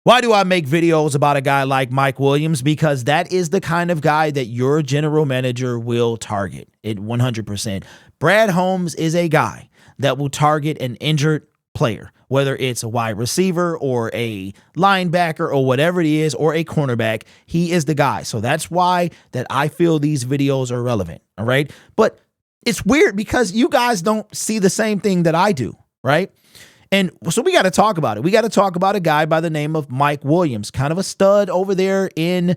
Why do I make videos about a guy like Mike Williams? Because that is the kind of guy that your general manager will target. It 100%. Brad Holmes is a guy that will target an injured player, whether it's a wide receiver or a linebacker or whatever it is, or a cornerback. He is the guy. So that's why that I feel these videos are relevant. All right. But it's weird because you guys don't see the same thing that I do. Right. And so we got to talk about it. We got to talk about a guy by the name of Mike Williams, kind of a stud over there in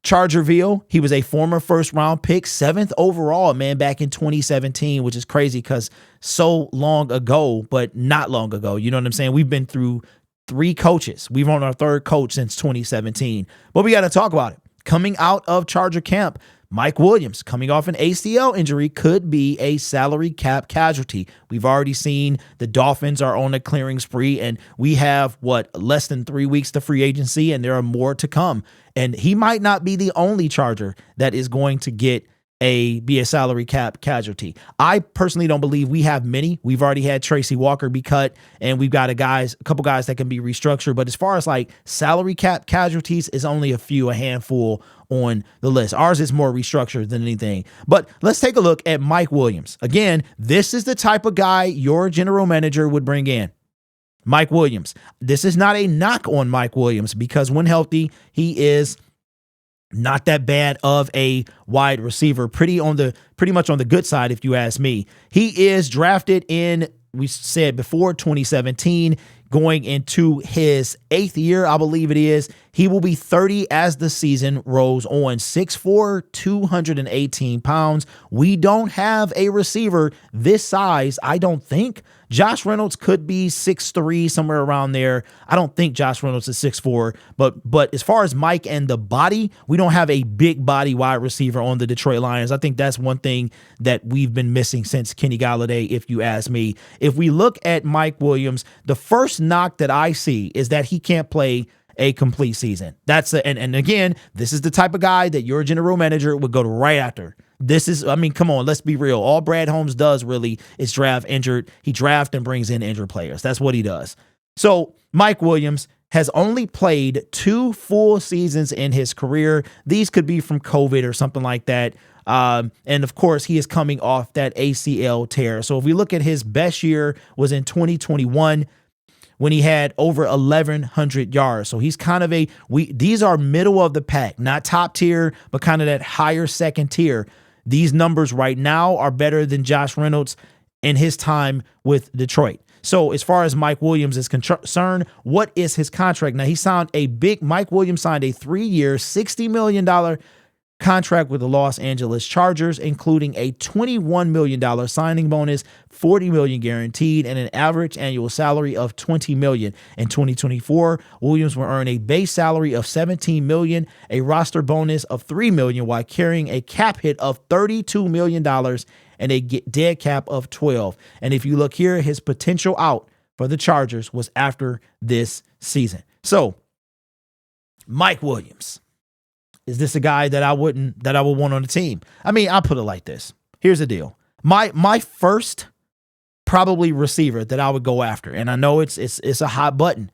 Chargerville. He was a former first-round pick, 7th overall, man, back in 2017, which is crazy because so long ago, but not long ago. You know what I'm saying? We've been through 3 coaches. We've on our 3rd coach since 2017. But we got to talk about it. Coming out of Charger camp, Mike Williams, coming off an ACL injury, could be a salary cap casualty. We've already seen the Dolphins are on a clearing spree, and we have, less than 3 weeks to free agency, and there are more to come. And he might not be the only Charger that is going to be a salary cap casualty. I personally don't believe we have many. We've already had Tracy Walker be cut, and we've got a couple guys that can be restructured. But as far as like salary cap casualties, is only a handful on the list. Ours is more restructured than anything. But let's take a look at Mike Williams. Again, this is the type of guy your general manager would bring in. Mike Williams. This is not a knock on Mike Williams because when healthy, he is not that bad of a wide receiver. Pretty much on the good side, if you ask me. He is drafted in, we said before, 2017, going into his 8th year, I believe it is. He will be 30 as the season rolls on. 6'4", 218 pounds. We don't have a receiver this size, I don't think. Josh Reynolds could be 6'3", somewhere around there. I don't think Josh Reynolds is 6'4", but as far as Mike and the body, we don't have a big body wide receiver on the Detroit Lions. I think that's one thing that we've been missing since Kenny Golladay, if you ask me. If we look at Mike Williams, the first knock that I see is that he can't play a complete season. And again, this is the type of guy that your general manager would go to right after. Come on, let's be real. All Brad Holmes does really is draft injured. He drafts and brings in injured players. That's what he does. So Mike Williams has only played 2 full seasons in his career. These could be from COVID or something like that. And of course, he is coming off that ACL tear. So if we look at his best year was in 2021, when he had over 1,100 yards. So he's kind of these are middle of the pack, not top tier, but kind of that higher second tier. These numbers right now are better than Josh Reynolds in his time with Detroit. So as far as Mike Williams is concerned, what is his contract? Now Mike Williams signed a 3-year, $60 million contract with the Los Angeles Chargers, including a $21 million signing bonus, $40 million guaranteed, and an average annual salary of $20 million. In 2024, Williams will earn a base salary of $17 million, a roster bonus of $3 million, while carrying a cap hit of $32 million and a dead cap of $12 million. And if you look here, his potential out for the Chargers was after this season. So, Mike Williams. Is this a guy that I would want on the team? I mean, I'll put it like this. Here's the deal. My first probably receiver that I would go after, and I know it's a hot button.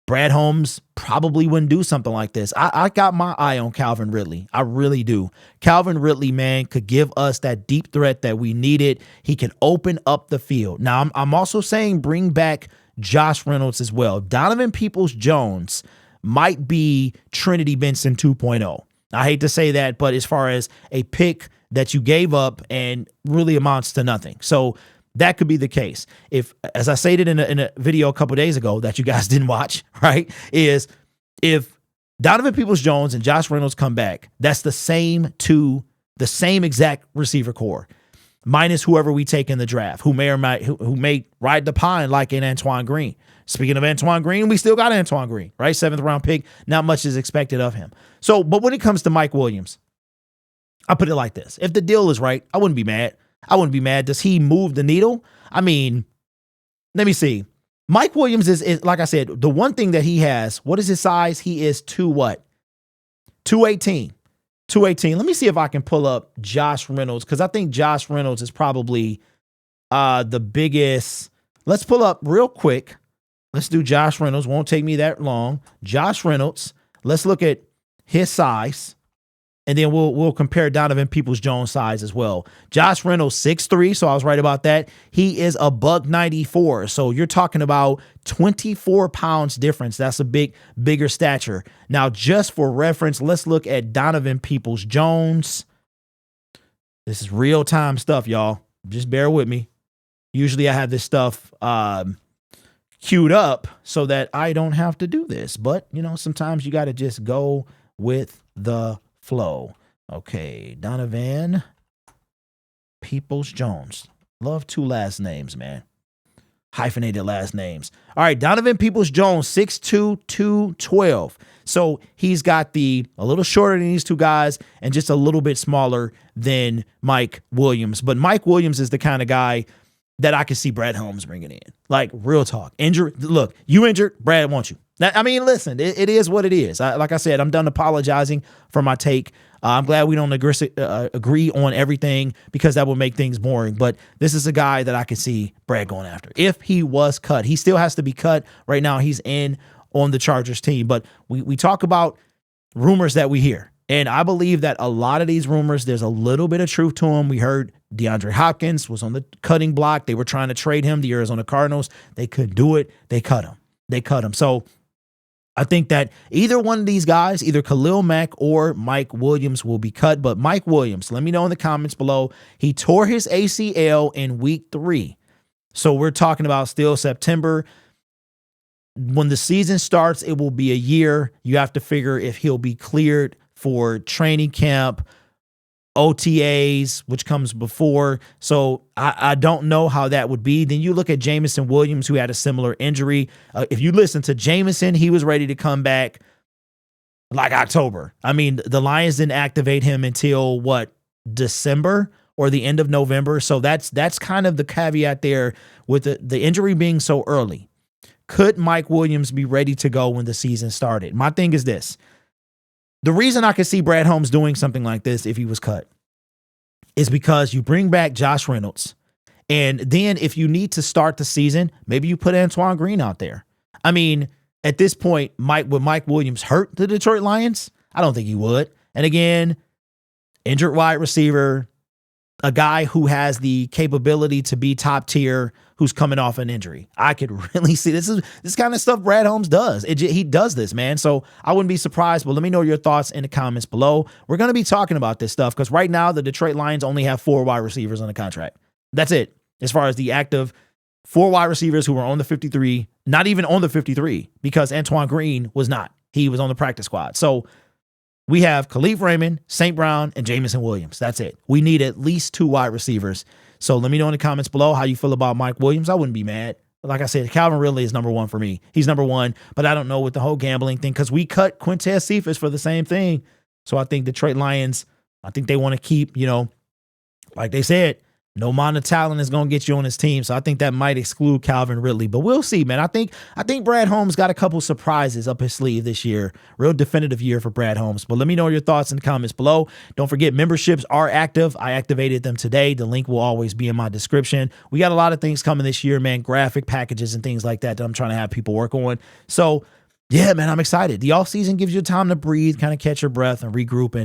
Brad Holmes probably wouldn't do something like this. I got my eye on Calvin Ridley. I really do. Calvin Ridley, man, could give us that deep threat that we needed. He can open up the field. Now, I'm also saying bring back Josh Reynolds as well. Donovan Peoples-Jones might be Trinity Benson 2.0. I hate to say that, but as far as a pick that you gave up and really amounts to nothing. So that could be the case. If, as I stated in a video a couple days ago that you guys didn't watch, right, is if Donovan Peoples-Jones and Josh Reynolds come back, that's the same exact receiver core, minus whoever we take in the draft, who may ride the pine like in Antoine Green. Speaking of Antoine Green, we still got Antoine Green, right? 7th round pick. Not much is expected of him. So, but when it comes to Mike Williams, I'll put it like this. If the deal is right, I wouldn't be mad. Does he move the needle? I mean, let me see. Mike Williams is like I said, the one thing that he has, what is his size? He is 218. 218. Let me see if I can pull up Josh Reynolds, because I think Josh Reynolds is probably the biggest. Let's pull up real quick. Let's do Josh Reynolds. Won't take me that long. Josh Reynolds. Let's look at his size. And then we'll compare Donovan Peoples-Jones' size as well. Josh Reynolds, 6'3", so I was right about that. He is a $194. So you're talking about 24 pounds difference. That's a bigger stature. Now, just for reference, let's look at Donovan Peoples-Jones. This is real-time stuff, y'all. Just bear with me. Usually I have this stuff queued up so that I don't have to do this. But, you know, sometimes you got to just go with the flow. Okay, Donovan Peoples-Jones. Love two last names, man. Hyphenated last names. All right, Donovan Peoples-Jones, 6'2", 212. So he's got a little shorter than these two guys and just a little bit smaller than Mike Williams. But Mike Williams is the kind of guy that I could see Brad Holmes bringing in. Like, real talk. Look, you injured, Brad wants you. I mean, listen, it is what it is. Like I said, I'm done apologizing for my take. I'm glad we don't agree on everything because that will make things boring. But this is a guy that I could see Brad going after. If he was cut, he still has to be cut. Right now, he's in on the Chargers team. But we talk about rumors that we hear. And I believe that a lot of these rumors, there's a little bit of truth to them. We heard DeAndre Hopkins was on the cutting block. They were trying to trade him, the Arizona Cardinals. They couldn't do it. They cut him. So I think that either one of these guys, either Khalil Mack or Mike Williams, will be cut. But Mike Williams, let me know in the comments below. He tore his ACL in week 3. So we're talking about still September. When the season starts, it will be a year. You have to figure if he'll be cleared for training camp, OTAs, which comes before. So I don't know how that would be. Then you look at Jameson Williams, who had a similar injury. If you listen to Jameson, he was ready to come back like October. I mean, the Lions didn't activate him until December or the end of November. So that's kind of the caveat there with the injury being so early. Could Mike Williams be ready to go when the season started? My thing is this. The reason I could see Brad Holmes doing something like this if he was cut is because you bring back Josh Reynolds. And then if you need to start the season, maybe you put Antoine Green out there. I mean, at this point, would Mike Williams hurt the Detroit Lions? I don't think he would. And again, injured wide receiver, a guy who has the capability to be top tier, who's coming off an injury. I could really see this kind of stuff Brad Holmes does. He does this, man. So I wouldn't be surprised, but let me know your thoughts in the comments below. We're going to be talking about this stuff because right now the Detroit Lions only have 4 wide receivers on the contract. That's it. As far as the active 4 wide receivers who are on the 53, not even on the 53 because Antoine Green was not. He was on the practice squad. So we have Khalif Raymond, St. Brown, and Jameson Williams. That's it. We need at least 2 wide receivers. So let me know in the comments below how you feel about Mike Williams. I wouldn't be mad. Like I said, Calvin Ridley is number 1 for me. He's number 1, but I don't know with the whole gambling thing because we cut Quintez Cephas for the same thing. So I think Detroit Lions, I think they want to keep, like they said, no amount of talent is going to get you on his team. So I think that might exclude Calvin Ridley. But we'll see, man. I think Brad Holmes got a couple surprises up his sleeve this year. Real definitive year for Brad Holmes. But let me know your thoughts in the comments below. Don't forget, memberships are active. I activated them today. The link will always be in my description. We got a lot of things coming this year, man. Graphic packages and things like that I'm trying to have people work on. So yeah, man, I'm excited. The off season gives you time to breathe, kind of catch your breath and regroup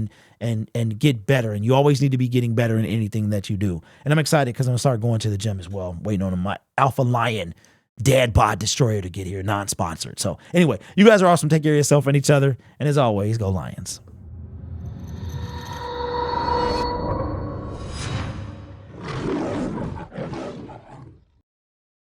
and get better. And you always need to be getting better in anything that you do. And I'm excited because I'm going to start going to the gym as well. I'm waiting on my Alpha Lion Dad Bod Destroyer to get here, non-sponsored. So anyway, you guys are awesome. Take care of yourself and each other. And as always, go Lions.